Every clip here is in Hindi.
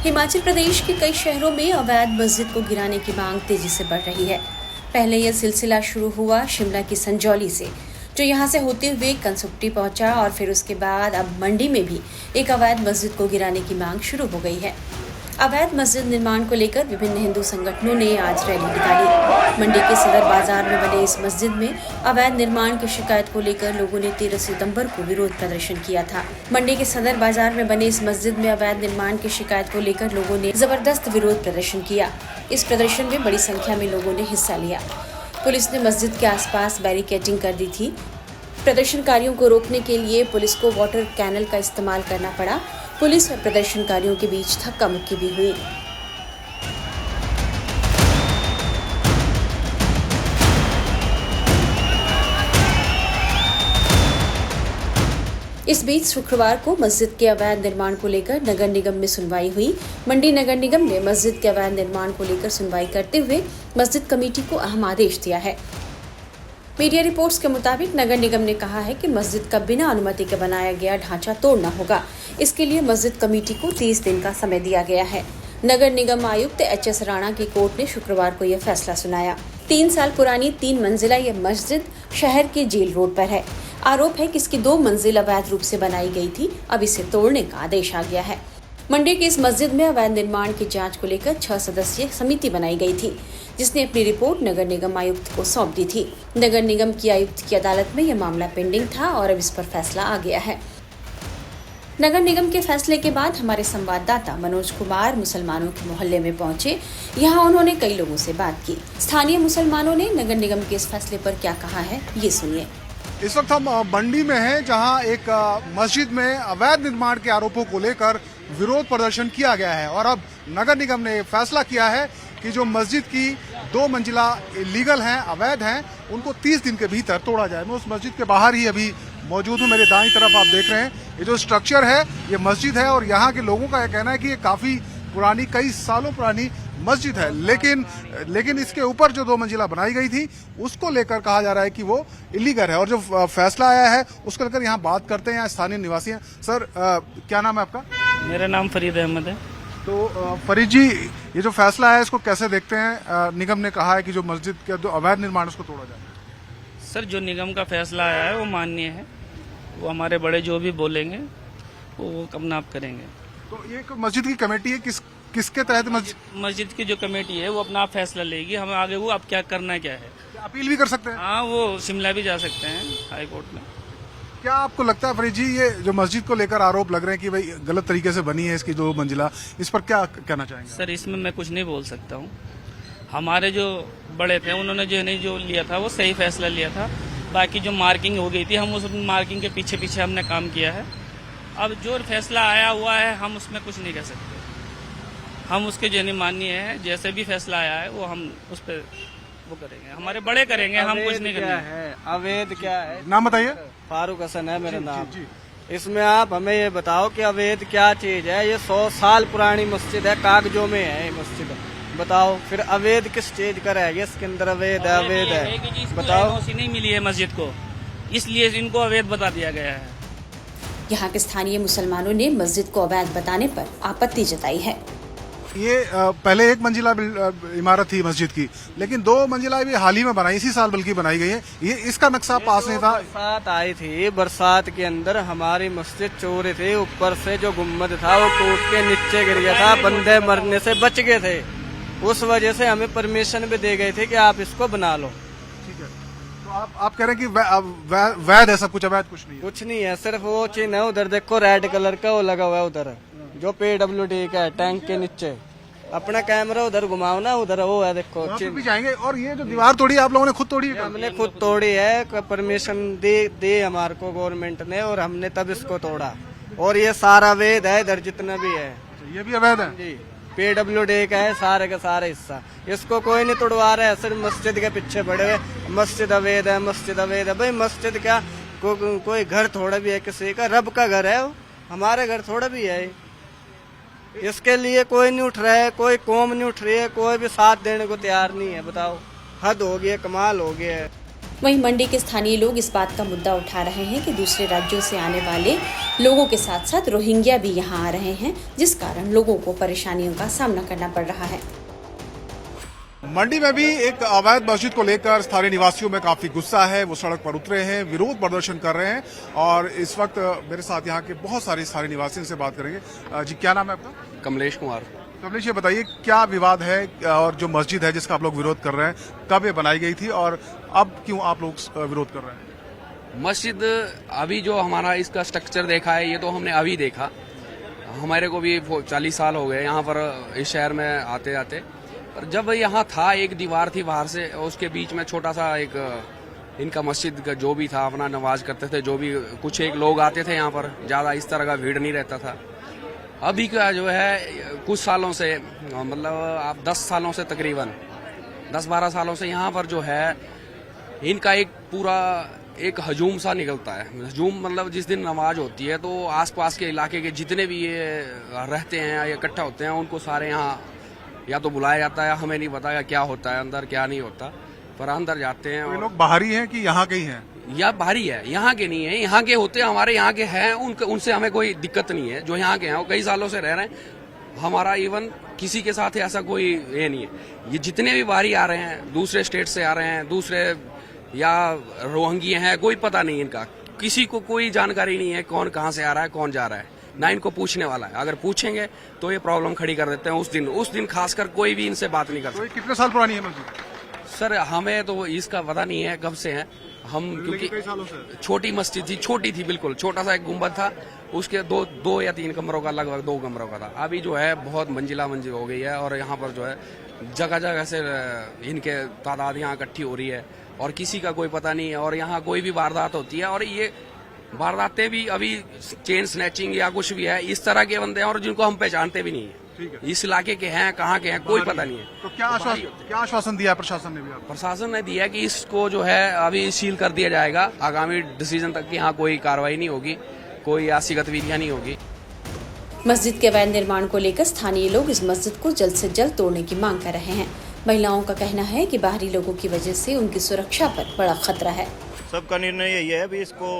हिमाचल प्रदेश के कई शहरों में अवैध मस्जिद को गिराने की मांग तेजी से बढ़ रही है। पहले यह सिलसिला शुरू हुआ शिमला की संजौली से, जो यहां से होते हुए कंसुप्टी पहुंचा और फिर उसके बाद अब मंडी में भी एक अवैध मस्जिद को गिराने की मांग शुरू हो गई है। अवैध मस्जिद निर्माण को लेकर विभिन्न हिंदू संगठनों ने आज रैली निकाली। मंडी के सदर बाजार में बने इस मस्जिद में अवैध निर्माण की शिकायत को लेकर लोगों ने 13 सितंबर को विरोध प्रदर्शन किया था। मंडी के सदर बाजार में बने इस मस्जिद में अवैध निर्माण की शिकायत को लेकर लोगों ने जबरदस्त विरोध प्रदर्शन किया। इस प्रदर्शन में बड़ी संख्या में लोगों ने हिस्सा लिया। पुलिस ने मस्जिद के आसपास बैरिकेडिंग कर दी थी। प्रदर्शनकारियों को रोकने के लिए पुलिस को वाटर कैनल का इस्तेमाल करना पड़ा। पुलिस और प्रदर्शनकारियों के बीच धक्का मुक्की भी हुई। इस बीच शुक्रवार को मस्जिद के अवैध निर्माण को लेकर नगर निगम में सुनवाई हुई। मंडी नगर निगम ने मस्जिद के अवैध निर्माण को लेकर सुनवाई करते हुए मस्जिद कमेटी को अहम आदेश दिया है। मीडिया रिपोर्ट्स के मुताबिक नगर निगम ने कहा है कि मस्जिद का बिना अनुमति के बनाया गया ढांचा तोड़ना होगा। इसके लिए मस्जिद कमेटी को 30 दिन का समय दिया गया है। नगर निगम आयुक्त HS राणा की कोर्ट ने शुक्रवार को यह फैसला सुनाया। 3 साल पुरानी 3 मंजिला यह मस्जिद शहर के जेल रोड पर है। आरोप है कि इसकी 2 मंजिल अवैध रूप से बनाई गई थी। अब इसे तोड़ने का आदेश आ गया है। मंडी की इस मस्जिद में अवैध निर्माण की जांच को लेकर 6 सदस्यीय समिति बनाई गई थी, जिसने अपनी रिपोर्ट नगर निगम आयुक्त को सौंप दी थी। नगर निगम की आयुक्त की अदालत में यह मामला पेंडिंग था और अब इस पर फैसला आ गया है। नगर निगम के फैसले के बाद हमारे संवाददाता मनोज कुमार मुसलमानों के मोहल्ले में पहुंचे। यहाँ उन्होंने कई लोगों से बात की। स्थानीय मुसलमानों ने नगर निगम के इस फैसले पर क्या कहा है, ये सुनिए। इस वक्त हम मंडी में हैं, जहां एक मस्जिद में अवैध निर्माण के आरोपों को लेकर विरोध प्रदर्शन किया गया है और अब नगर निगम ने फैसला किया है कि जो मस्जिद की 2 मंजिला इलीगल हैं, अवैध हैं, उनको 30 दिन के भीतर तोड़ा जाए। मैं उस मस्जिद के बाहर ही अभी मौजूद हूँ। मेरे दाईं तरफ आप देख रहे हैं ये जो स्ट्रक्चर है, ये मस्जिद है और यहाँ के लोगों का यह कहना है कि ये काफी पुरानी, कई सालों पुरानी मस्जिद है, लेकिन इसके ऊपर जो 2 मंजिला बनाई गई थी उसको लेकर कहा जा रहा है कि वो इलीगल है। और जो फैसला आया है उसको लेकर यहाँ बात करते हैं, यहाँ स्थानीय निवासी हैं। सर, क्या नाम है आपका? मेरा नाम फरीद अहमद है। तो फरीद जी, ये जो फैसला है इसको कैसे देखते हैं? निगम ने कहा है कि जो मस्जिद का जो अवैध निर्माण उसको तोड़ा जाए। सर, जो निगम का फैसला आया है वो माननीय है। वो हमारे बड़े जो भी बोलेंगे वो अपना आप करेंगे। तो ये एक मस्जिद की कमेटी है, किसके तहत मस्जिद की जो कमेटी है वो अपना आप फैसला लेगी। हम आगे वो अब क्या करना क्या है, अपील भी कर सकते हैं? हाँ, वो शिमला भी जा सकते हैं हाई कोर्ट में। क्या आपको लगता है फरीद जी, ये जो मस्जिद को लेकर आरोप लग रहे हैं कि भाई गलत तरीके से बनी है इसकी 2 मंजिला, इस पर क्या कहना चाहेंगे? सर, इसमें मैं कुछ नहीं बोल सकता हूँ। हमारे जो बड़े थे उन्होंने जो लिया था वो सही फैसला लिया था। बाकी जो मार्किंग हो गई थी, हम उस मार्किंग के पीछे पीछे हमने काम किया है। अब जो फैसला आया हुआ है हम उसमें कुछ नहीं कह सकते। हम उसके जो माननीय है, जैसे भी फैसला आया है वो हम उस पर वो करेंगे, हमारे बड़े करेंगे, हम कुछ नहीं करेंगे। अवैध क्या है? नाम बताइए। फारूक हसन है मेरा नाम। जी। इसमें आप हमें ये बताओ कि अवैध क्या चीज है? ये 100 साल पुरानी मस्जिद है, कागजों में है ये मस्जिद। बताओ फिर अवैध किस चीज का रहेगा? इसके अंदर अवैध है, अवैध है, बताओ। नहीं मिली है मस्जिद को, इसलिए इनको अवैध बता दिया गया है। यहाँ के स्थानीय मुसलमानों ने मस्जिद को अवैध बताने पर आपत्ति जताई है। ये पहले 1 मंजिला इमारत थी मस्जिद की, लेकिन 2 मंजिला भी हाल ही में बनाई, इसी साल बल्कि बनाई गई है। ये इसका नक्शा पास नहीं था। बरसात आई थी, बरसात के अंदर हमारी मस्जिद चोरी थे। ऊपर से जो गुम्बद था वो टूट के नीचे गिर गया था, बंदे मरने से बच गए थे। उस वजह से हमें परमिशन भी दे गए थे कि आप इसको बना लो। ठीक है, तो आप कह रहे हैं कि वैध है सब कुछ, अवैध कुछ नहीं है? कुछ नहीं है, सिर्फ वो चीज है। उधर देखो रेड कलर का वो लगा हुआ है, उधर जो PWD का है, टैंक के नीचे। अपना कैमरा उधर घुमाओ ना, उधर वो है, देखो भी जाएंगे। और ये जो दीवार तोड़ी आप लोगों ने खुद तोड़ी है? हमने खुद तोड़ी है, परमिशन दी हमारे को गवर्नमेंट ने, और हमने तब इसको तोड़ा। और ये सारा अवैध है, इधर जितना भी है ये भी अवैध है जी। PWD का है सारे का सारा हिस्सा। इसको कोई नहीं तोड़वा रहा है, सिर्फ मस्जिद के पीछे पड़े हुए। मस्जिद अवैध है, मस्जिद अवैध है। भाई मस्जिद क्या कोई घर थोड़ा भी है किसी का? रब का घर है, हमारे घर थोड़ा भी है। इसके लिए कोई नहीं उठ रहा है, कोई कौम नहीं उठ रही है, कोई भी साथ देने को तैयार नहीं है। बताओ, हद हो गई है, कमाल हो गया है। वहीं मंडी के स्थानीय लोग इस बात का मुद्दा उठा रहे हैं कि दूसरे राज्यों से आने वाले लोगों के साथ साथ रोहिंग्या भी यहां आ रहे हैं, जिस कारण लोगों को परेशानियों का सामना करना पड़ रहा है। मंडी में भी एक अवैध मस्जिद को लेकर स्थानीय निवासियों में काफी गुस्सा है। वो सड़क पर उतरे हैं, विरोध प्रदर्शन कर रहे हैं और इस वक्त मेरे साथ यहाँ के बहुत सारे स्थानीय निवासियों से बात करेंगे। जी, क्या नाम है आपका? कमलेश कुमार। कमलेश, ये बताइए क्या विवाद है और जो मस्जिद है जिसका आप लोग विरोध कर रहे हैं, कब ये बनाई गई थी और अब क्यों आप लोग विरोध कर रहे हैं? मस्जिद अभी जो हमारा इसका स्ट्रक्चर देखा है, ये तो हमने अभी देखा। हमारे को भी 40 साल हो गए यहाँ पर इस शहर में आते आते। पर जब यहाँ था, एक दीवार थी बाहर से, उसके बीच में छोटा सा एक इनका मस्जिद का जो भी था अपना नमाज करते थे, जो भी कुछ एक लोग आते थे यहाँ पर, ज्यादा इस तरह का भीड़ नहीं रहता था। अभी का जो है कुछ सालों से, मतलब आप 10 सालों से, तकरीबन 10-12 सालों से यहाँ पर जो है इनका एक पूरा एक हजूम सा निकलता है। हजूम मतलब जिस दिन नमाज होती है तो आसपास के इलाके के जितने भी ये रहते हैं या इकट्ठा होते हैं, उनको सारे यहाँ या तो बुलाया जाता है, हमें नहीं पता क्या होता है अंदर क्या नहीं होता, पर अंदर जाते हैं। ये लोग बाहरी हैं कि यहाँ के ही हैं? या बाहरी है, यहाँ के नहीं है। यहाँ के होते हैं, हमारे यहाँ के हैं, उनसे हमें कोई दिक्कत नहीं है। जो यहाँ के हैं वो कई सालों से रह रहे हैं, हमारा इवन किसी के साथ ऐसा कोई ये नहीं है। ये जितने भी बाहरी आ रहे हैं, दूसरे स्टेट से आ रहे हैं, दूसरे या रोहिंग्या हैं, कोई पता नहीं इनका, किसी को कोई जानकारी नहीं है कौन कहाँ से आ रहा है, कौन जा रहा है, ना इनको पूछने वाला है। अगर पूछेंगे तो ये प्रॉब्लम खड़ी कर देते हैं उस दिन खासकर कोई भी इनसे बात नहीं कर सकता। कितने साल पुरानी है मस्जिद? सर हमें तो इसका पता नहीं है कब से है हम, क्योंकि छोटी मस्जिद थी, छोटी थी, बिल्कुल छोटा सा एक गुम्बद था, उसके दो या 3 कमरों का, लगभग 2 कमरों का था। अभी जो है बहुत मंजिल हो गई है और यहाँ पर जो है जगह जगह से इनके तादाद यहाँ इकट्ठी हो रही है और किसी का कोई पता नहीं है। और यहाँ कोई भी वारदात होती है, और ये वारदातें भी अभी चेन स्नैचिंग या कुछ भी है, इस तरह के बंदे हैं और जिनको हम पहचानते भी नहीं है। इस इलाके के हैं, कहाँ के हैं, कोई पता नहीं है। तो क्या आश्वासन दिया प्रशासन ने भी आपको? प्रशासन ने दिया कि इसको जो है अभी सील कर दिया जाएगा आगामी डिसीजन तक, कि यहाँ कोई कार्रवाई नहीं होगी, कोई ऐसी गतिविधियां नहीं होगी। मस्जिद के अवैध निर्माण को लेकर स्थानीय लोग इस मस्जिद को जल्द से जल्द तोड़ने की मांग कर रहे हैं। महिलाओं का कहना है कि बाहरी लोगों की वजह से उनकी सुरक्षा पर बड़ा खतरा है। सबका निर्णय यही है, अभी इसको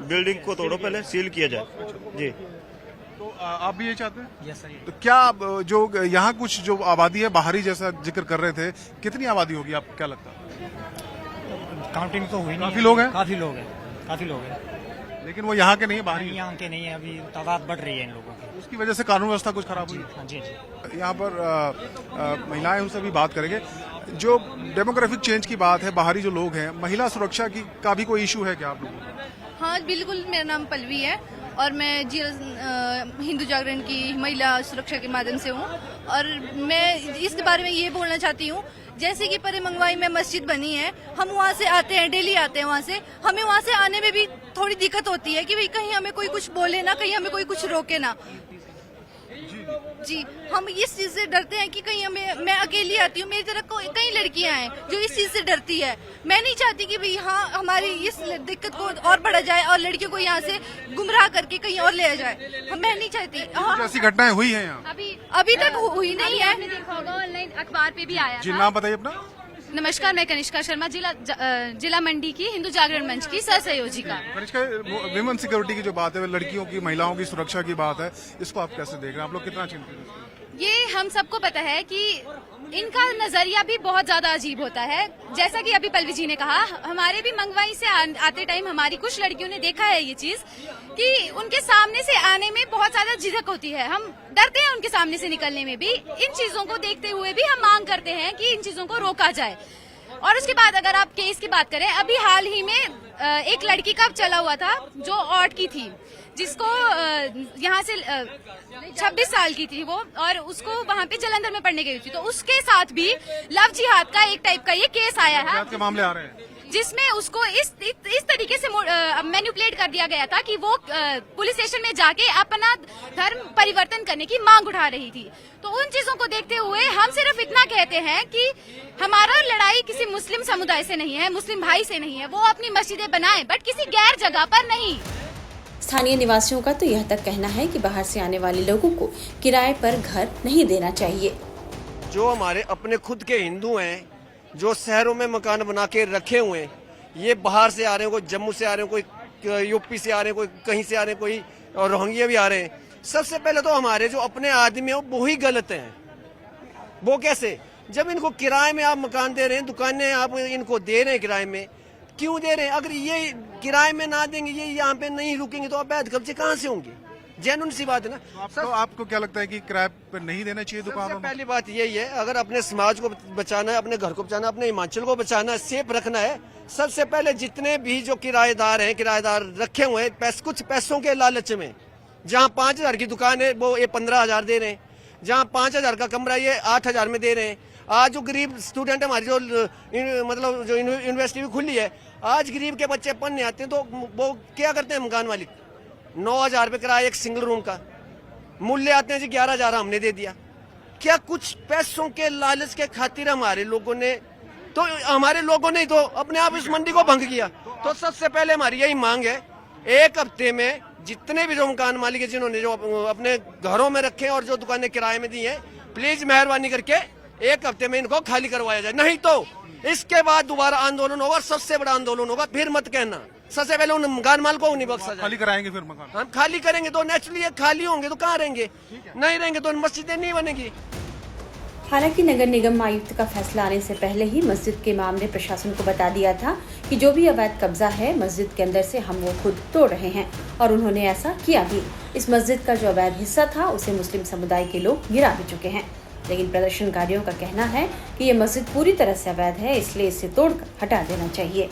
बिल्डिंग को तोड़ो, पहले सील किया जाए। जी, तो आप भी ये चाहते हैं? Yes sir. तो क्या जो यहाँ कुछ जो आबादी है बाहरी, जैसा जिक्र कर रहे थे, कितनी आबादी होगी आपको क्या लगता है? काउंटिंग तो हुई नहीं। काफी लोग हैं? काफी लोग हैं, लेकिन वो यहाँ के नहीं है, बाहरी हैं। यहाँ के नहीं है, अभी तादाद बढ़ रही है इन लोगों की। उसकी वजह से कानून व्यवस्था कुछ खराब हुई। हाँ जी जी। यहाँ पर महिलाएं, उनसे भी बात करेंगे। जो डेमोग्राफिक चेंज की बात है, बाहरी जो लोग हैं, महिला सुरक्षा की का भी कोई इशू है क्या आप लोगों को? हाँ बिल्कुल, मेरा नाम पल्लवी है और मैं हिंदू जागरण की महिला सुरक्षा के माध्यम से हूँ। और मैं इसके बारे में ये बोलना चाहती हूँ, जैसे कि परे मंगवाई में मस्जिद बनी है, हम वहाँ से आते हैं, डेली आते हैं वहाँ से, हमें वहाँ से आने में भी थोड़ी दिक्कत होती है कि भाई कहीं हमें कोई कुछ बोले ना, कहीं हमें कोई कुछ रोके ना। जी, हम इस चीज से डरते हैं कि कहीं मैं अकेली आती हूँ, मेरी तरफ कई लड़कियां हैं जो इस चीज से डरती है। मैं नहीं चाहती कि भाई हाँ हमारी इस दिक्कत को और बढ़ा जाए और लड़कियों को यहाँ से गुमराह करके कहीं और ले जाए, मैं नहीं चाहती। हाँ, ऐसी घटनाएं हुई हैं यहाँ? अभी तक हुई नहीं है। देखा होगा ऑनलाइन अखबार पे भी आया जी, था। नाम बताइए अपना। नमस्कार, मैं कनिष्का शर्मा, जिला मंडी की हिंदू जागरण मंच की सह संयोजिका। कनिष्का, विमेन सिक्योरिटी की जो बात है, लड़कियों की, महिलाओं की सुरक्षा की बात है, इसको आप कैसे देख रहे हैं? आप लोग कितना चिंतित हैं? ये हम सबको पता है कि इनका नजरिया भी बहुत ज्यादा अजीब होता है। जैसा कि अभी पल्लवी जी ने कहा, हमारे भी मंगवाई से आते टाइम हमारी कुछ लड़कियों ने देखा है ये चीज कि उनके सामने से आने में बहुत ज्यादा झिझक होती है। हम डरते हैं उनके सामने से निकलने में भी। इन चीजों को देखते हुए भी हम मांग करते हैं कि इन चीजों को रोका जाए। और उसके बाद अगर आप केस की बात करें, अभी हाल ही में एक लड़की का चला हुआ था जो औट की थी, जिसको यहाँ से 26 साल की थी वो, और उसको वहाँ पे जलंधर में पढ़ने गई थी, तो उसके साथ भी लव जिहाद का एक टाइप का ये केस आया है, के मामले आ रहे हैं, जिसमें उसको इस तरीके से मैनिपुलेट कर दिया गया था कि वो पुलिस स्टेशन में जाके अपना धर्म परिवर्तन करने की मांग उठा रही थी। तो उन चीजों को देखते हुए हम सिर्फ इतना कहते हैं कि हमारा लड़ाई किसी मुस्लिम समुदाय से नहीं है, मुस्लिम भाई से नहीं है, वो अपनी मस्जिदें बनाएं बट किसी गैर जगह पर नहीं। स्थानीय निवासियों का तो यह तक कहना है कि बाहर से आने वाले लोगों को किराए पर घर नहीं देना चाहिए। जो हमारे अपने खुद के हिंदू हैं, जो शहरों में मकान बना के रखे हुए हैं, ये बाहर से आ रहे हैं, कोई जम्मू से आ रहे हैं, कोई यूपी से आ रहे हैं, कोई कहीं से आ रहे हैं, कोई रोहिंग्या भी आ रहे हैं। सबसे पहले तो हमारे जो अपने आदमी हैं वो ही गलत हैं। वो कैसे? जब इनको किराए में आप मकान दे रहे हैं, दुकानें आप इनको दे रहे हैं किराए में, क्यों दे रहे हैं? अगर ये किराए में ना देंगे, ये यहाँ पे नहीं रुकेंगे तो अवैध कब्जे कहाँ से होंगे? जेन्युइन सी बात है ना। तो आपको क्या लगता है कि किराए पर नहीं देना चाहिए दुकानों सबसे में? पहली बात यही है, अगर अपने समाज को बचाना है, अपने घर को बचाना है, अपने हिमाचल को बचाना है, सेफ रखना है, सबसे पहले जितने भी जो किराएदार हैं, किराएदार रखे हुए हैं कुछ पैसों के लालच में, जहाँ 5,000 की दुकान है वो ये 15,000 दे रहे हैं, जहाँ 5,000 का कमरा ये 8,000 में दे रहे हैं। आज जो गरीब स्टूडेंट हमारी जो मतलब जो यूनिवर्सिटी भी खुली है, आज गरीब के बच्चे पढ़ने आते हैं तो वो क्या करते हैं? मकान मालिक 9,000 रुपये किराया एक सिंगल रूम का, मूल्य आते हैं जी 11,000 हमने दे दिया। क्या कुछ पैसों के लालच के खातिर हमारे लोगों ने तो अपने आप इस मंडी को भंग किया। तो सबसे पहले हमारी यही मांग है, एक हफ्ते में जितने भी जो मकान मालिक है जिन्होंने जो अपने घरों में रखे हैं और जो दुकानें किराए में दी हैं, प्लीज मेहरबानी करके एक हफ्ते में इनको खाली करवाया जाए, नहीं तो इसके बाद दोबारा आंदोलन होगा, सबसे बड़ा आंदोलन होगा। फिर मत कहना, सबसे पहले उन मकान माल को नहीं बख्शा जाए। खाली कराएंगे फिर मकान? हम खाली करेंगे तो नेचुरली खाली होंगे तो कहाँ रहेंगे? नहीं रहेंगे तो मस्जिदें नहीं बनेगी। हालांकि नगर निगम आयुक्त का फैसला आने से पहले ही मस्जिद के इमाम ने प्रशासन को बता दिया था कि जो भी अवैध कब्जा है मस्जिद के अंदर से हम वो खुद तोड़ रहे हैं, और उन्होंने ऐसा किया भी। इस मस्जिद का जो अवैध हिस्सा था उसे मुस्लिम समुदाय के लोग गिरा भी चुके हैं, लेकिन प्रदर्शनकारियों का कहना है कि ये मस्जिद पूरी तरह से अवैध है, इसलिए इसे तोड़कर हटा देना चाहिए।